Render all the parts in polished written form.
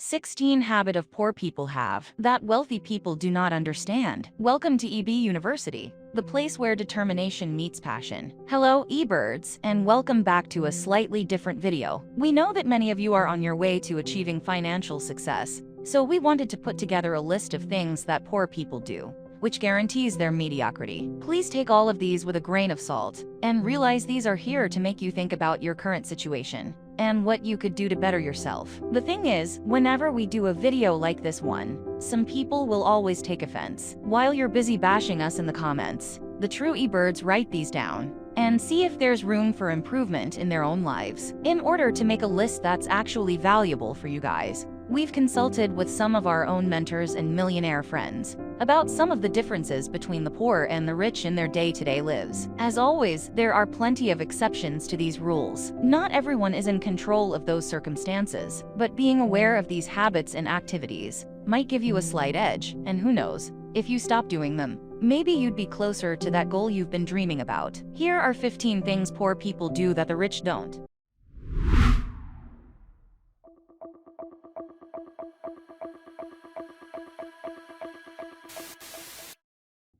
16 habit of poor people have that wealthy people do not understand. Welcome to EB University, the place where determination meets passion. Hello, eBirds, and welcome back to a slightly different video. We know that many of you are on your way to achieving financial success, so we wanted to put together a list of things that poor people do, which guarantees their mediocrity. Please take all of these with a grain of salt, and realize these are here to make you think about your current situation and what you could do to better yourself. The thing is, whenever we do a video like this one, some people will always take offense. While you're busy bashing us in the comments, the true eBirds write these down and see if there's room for improvement in their own lives. In order to make a list that's actually valuable for you guys, we've consulted with some of our own mentors and millionaire friends about some of the differences between the poor and the rich in their day-to-day lives. As always, there are plenty of exceptions to these rules. Not everyone is in control of those circumstances, but being aware of these habits and activities might give you a slight edge, and who knows, if you stop doing them, maybe you'd be closer to that goal you've been dreaming about. Here are 15 things poor people do that the rich don't.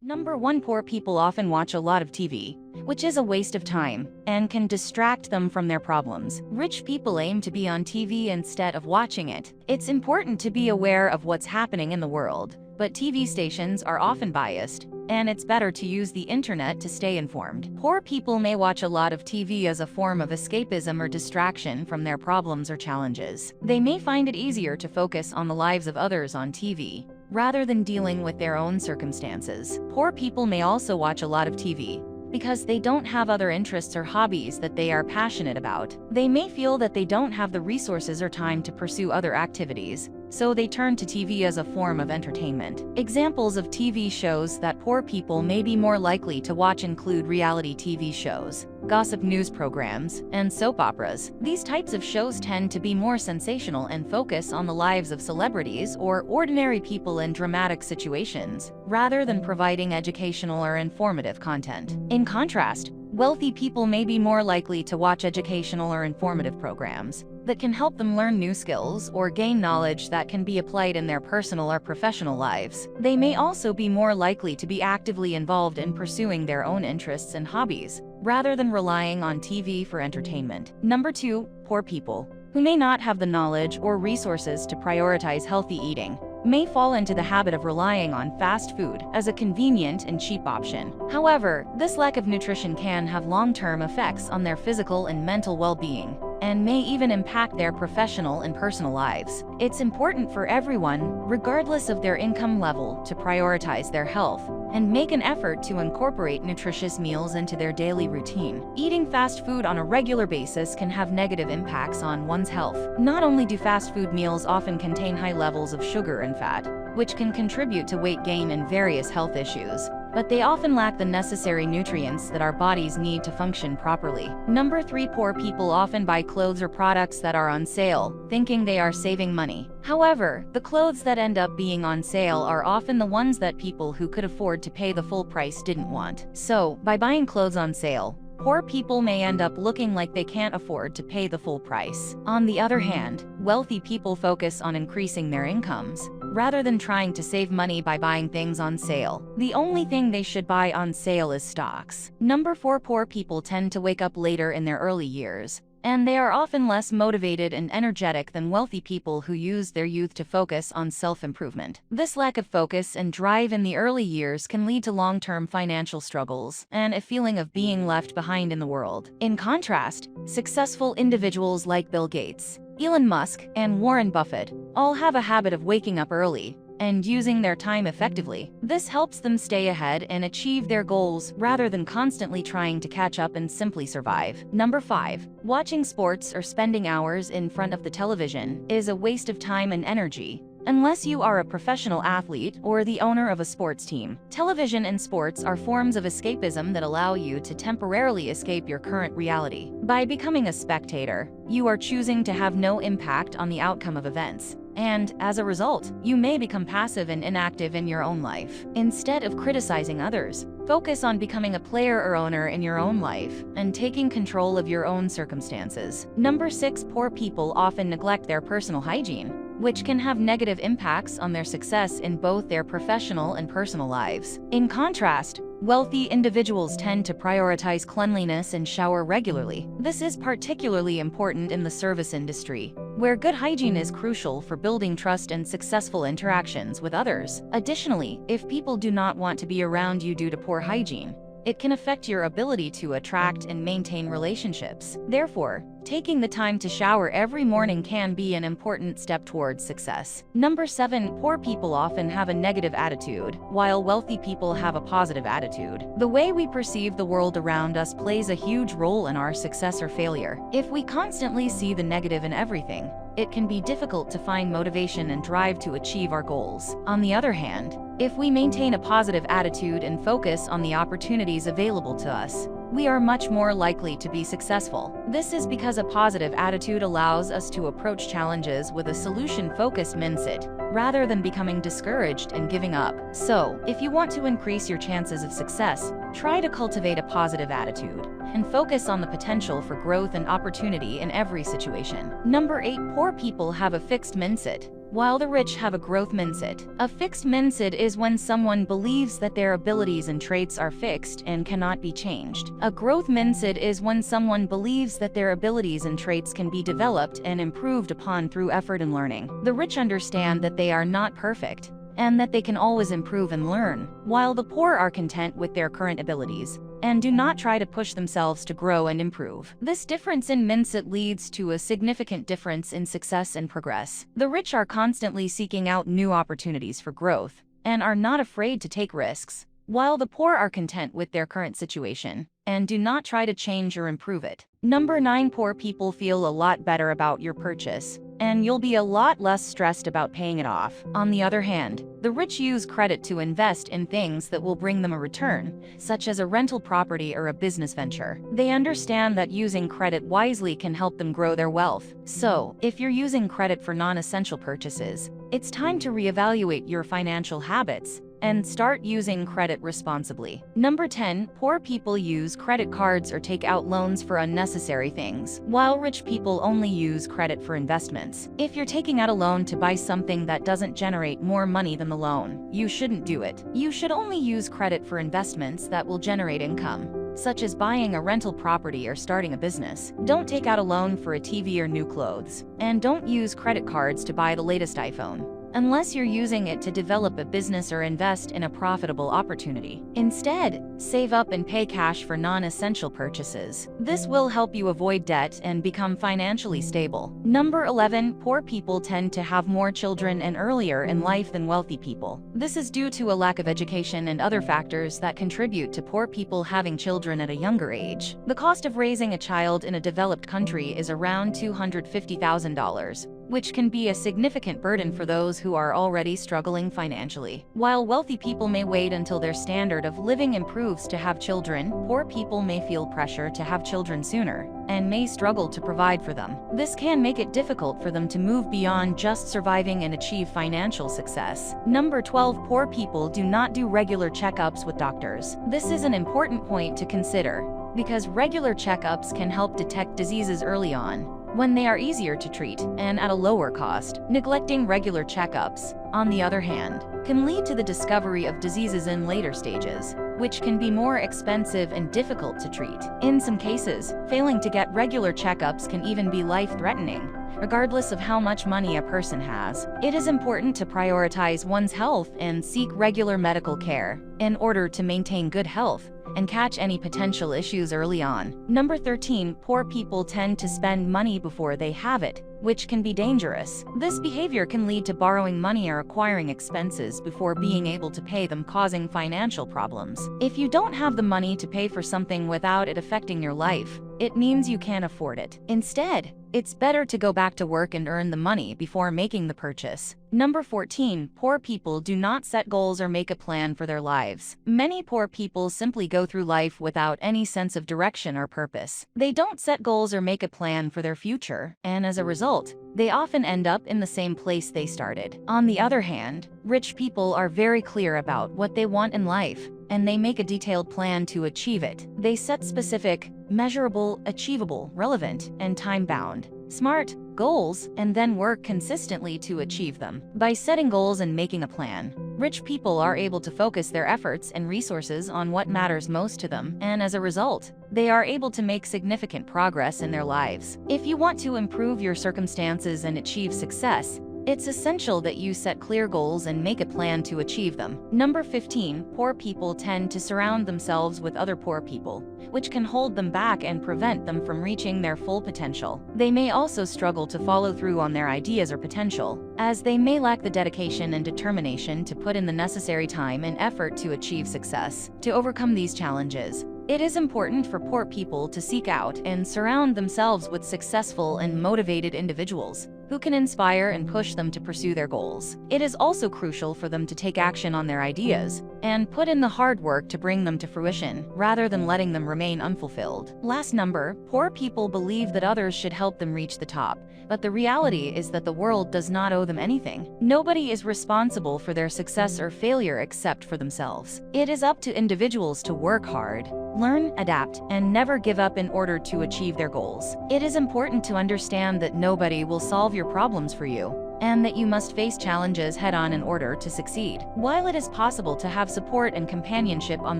Number 1. Poor people often watch a lot of TV, which is a waste of time and can distract them from their problems. Rich people aim to be on TV instead of watching it. It's important to be aware of what's happening in the world, but TV stations are often biased, and it's better to use the internet to stay informed. Poor people may watch a lot of TV as a form of escapism or distraction from their problems or challenges. They may find it easier to focus on the lives of others on TV, rather than dealing with their own circumstances. Poor people may also watch a lot of TV because they don't have other interests or hobbies that they are passionate about. They may feel that they don't have the resources or time to pursue other activities, so they turn to TV as a form of entertainment. Examples of TV shows that poor people may be more likely to watch include reality TV shows, gossip news programs, and soap operas. These types of shows tend to be more sensational and focus on the lives of celebrities or ordinary people in dramatic situations, rather than providing educational or informative content. In contrast, wealthy people may be more likely to watch educational or informative programs that can help them learn new skills or gain knowledge that can be applied in their personal or professional lives. They may also be more likely to be actively involved in pursuing their own interests and hobbies, rather than relying on TV for entertainment. Number 2. Poor people, who may not have the knowledge or resources to prioritize healthy eating, may fall into the habit of relying on fast food as a convenient and cheap option. However, this lack of nutrition can have long-term effects on their physical and mental well-being, and may even impact their professional and personal lives. It's important for everyone, regardless of their income level, to prioritize their health and make an effort to incorporate nutritious meals into their daily routine. Eating fast food on a regular basis can have negative impacts on one's health. Not only do fast food meals often contain high levels of sugar and fat, which can contribute to weight gain and various health issues, but they often lack the necessary nutrients that our bodies need to function properly. Number 3. Poor people often buy clothes or products that are on sale, thinking they are saving money. However, the clothes that end up being on sale are often the ones that people who could afford to pay the full price didn't want. So, by buying clothes on sale, poor people may end up looking like they can't afford to pay the full price. On the other hand, wealthy people focus on increasing their incomes, rather than trying to save money by buying things on sale. The only thing they should buy on sale is stocks. Number 4. Poor people tend to wake up later in their early years, and they are often less motivated and energetic than wealthy people who use their youth to focus on self-improvement. This lack of focus and drive in the early years can lead to long-term financial struggles and a feeling of being left behind in the world. In contrast, successful individuals like Bill Gates, Elon Musk, and Warren Buffett all have a habit of waking up early and using their time effectively. This helps them stay ahead and achieve their goals rather than constantly trying to catch up and simply survive. Number 5. Watching sports or spending hours in front of the television is a waste of time and energy, unless you are a professional athlete or the owner of a sports team. Television and sports are forms of escapism that allow you to temporarily escape your current reality. By becoming a spectator, you are choosing to have no impact on the outcome of events, and as a result, you may become passive and inactive in your own life. Instead of criticizing others, focus on becoming a player or owner in your own life and taking control of your own circumstances. Number 6. Poor people often neglect their personal hygiene. which can have negative impacts on their success in both their professional and personal lives. In contrast, wealthy individuals tend to prioritize cleanliness and shower regularly. This is particularly important in the service industry, where good hygiene is crucial for building trust and successful interactions with others. Additionally, if people do not want to be around you due to poor hygiene, it can affect your ability to attract and maintain relationships. Therefore, taking the time to shower every morning can be an important step towards success. Number 7. Poor people often have a negative attitude, while wealthy people have a positive attitude. The way we perceive the world around us plays a huge role in our success or failure. If we constantly see the negative in everything, it can be difficult to find motivation and drive to achieve our goals. On the other hand, if we maintain a positive attitude and focus on the opportunities available to us, we are much more likely to be successful. This is because a positive attitude allows us to approach challenges with a solution-focused mindset, rather than becoming discouraged and giving up. So, if you want to increase your chances of success, try to cultivate a positive attitude and focus on the potential for growth and opportunity in every situation. Number 8. Poor people have a fixed mindset, while the rich have a growth mindset. A fixed mindset is when someone believes that their abilities and traits are fixed and cannot be changed. A growth mindset is when someone believes that their abilities and traits can be developed and improved upon through effort and learning. The rich understand that they are not perfect and that they can always improve and learn, while the poor are content with their current abilities and do not try to push themselves to grow and improve. This difference in mindset leads to a significant difference in success and progress. The rich are constantly seeking out new opportunities for growth and are not afraid to take risks, while the poor are content with their current situation and do not try to change or improve it. Number 9. Poor people feel a lot better about your purchase, and you'll be a lot less stressed about paying it off. On the other hand, the rich use credit to invest in things that will bring them a return, such as a rental property or a business venture. They understand that using credit wisely can help them grow their wealth. So, if you're using credit for non-essential purchases, it's time to reevaluate your financial habits and start using credit responsibly. Number 10. Poor people use credit cards or take out loans for unnecessary things, while rich people only use credit for investments. If you're taking out a loan to buy something that doesn't generate more money than the loan, you shouldn't do it. You should only use credit for investments that will generate income, such as buying a rental property or starting a business. Don't take out a loan for a TV or new clothes, and don't use credit cards to buy the latest iPhone, unless you're using it to develop a business or invest in a profitable opportunity. Instead, save up and pay cash for non-essential purchases. This will help you avoid debt and become financially stable. Number 11. Poor people tend to have more children and earlier in life than wealthy people. This is due to a lack of education and other factors that contribute to poor people having children at a younger age. The cost of raising a child in a developed country is around $250,000. Which can be a significant burden for those who are already struggling financially. While wealthy people may wait until their standard of living improves to have children, poor people may feel pressure to have children sooner and may struggle to provide for them. This can make it difficult for them to move beyond just surviving and achieve financial success. Number 12. Poor people do not do regular checkups with doctors. This is an important point to consider, because regular checkups can help detect diseases early on, when they are easier to treat and at a lower cost. Neglecting regular checkups, on the other hand, can lead to the discovery of diseases in later stages, which can be more expensive and difficult to treat. In some cases, failing to get regular checkups can even be life-threatening, regardless of how much money a person has. It is important to prioritize one's health and seek regular medical care in order to maintain good health and catch any potential issues early on. Number 13. Poor people tend to spend money before they have it, which can be dangerous. This behavior can lead to borrowing money or acquiring expenses before being able to pay them, causing financial problems. If you don't have the money to pay for something without it affecting your life, it means you can't afford it. Instead, it's better to go back to work and earn the money before making the purchase. Number 14. Poor people do not set goals or make a plan for their lives. Many poor people simply go through life without any sense of direction or purpose. They don't set goals or make a plan for their future, and as a result, they often end up in the same place they started. On the other hand, rich people are very clear about what they want in life, and they make a detailed plan to achieve it. They set specific, measurable, achievable, relevant, and time-bound, smart goals and then work consistently to achieve them. By setting goals and making a plan, rich people are able to focus their efforts and resources on what matters most to them, and as a result, they are able to make significant progress in their lives. If you want to improve your circumstances and achieve success, it's essential that you set clear goals and make a plan to achieve them. Number 15, poor people tend to surround themselves with other poor people, which can hold them back and prevent them from reaching their full potential. They may also struggle to follow through on their ideas or potential, as they may lack the dedication and determination to put in the necessary time and effort to achieve success. To overcome these challenges, it is important for poor people to seek out and surround themselves with successful and motivated individuals who can inspire and push them to pursue their goals. It is also crucial for them to take action on their ideas and put in the hard work to bring them to fruition, rather than letting them remain unfulfilled. Last number, poor people believe that others should help them reach the top, but the reality is that the world does not owe them anything. Nobody is responsible for their success or failure except for themselves. It is up to individuals to work hard, learn, adapt, and never give up in order to achieve their goals. It is important to understand that nobody will solve your problems for you, and that you must face challenges head-on in order to succeed. While it is possible to have support and companionship on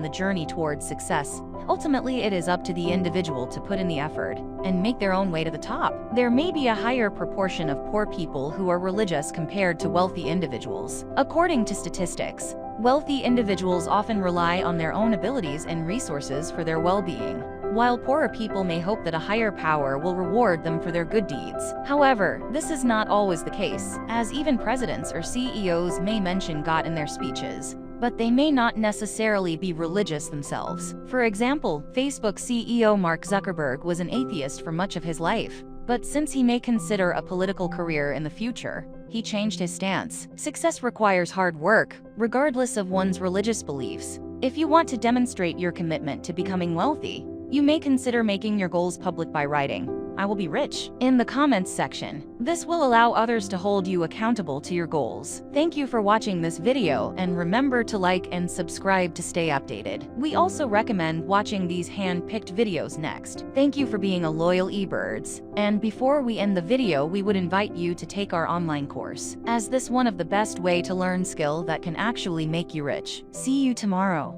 the journey towards success, ultimately it is up to the individual to put in the effort and make their own way to the top. There may be a higher proportion of poor people who are religious compared to wealthy individuals. According to statistics, wealthy individuals often rely on their own abilities and resources for their well-being, while poorer people may hope that a higher power will reward them for their good deeds. However, this is not always the case, as even presidents or CEOs may mention God in their speeches, but they may not necessarily be religious themselves. For example, Facebook CEO Mark Zuckerberg was an atheist for much of his life, but since he may consider a political career in the future, he changed his stance. Success requires hard work, regardless of one's religious beliefs. If you want to demonstrate your commitment to becoming wealthy, you may consider making your goals public by writing, "I will be rich," in the comments section. This will allow others to hold you accountable to your goals. Thank you for watching this video, and remember to like and subscribe to stay updated. We also recommend watching these hand-picked videos next. Thank you for being a loyal eBirds. And before we end the video, we would invite you to take our online course, as this one of the best way to learn skill that can actually make you rich. See you tomorrow.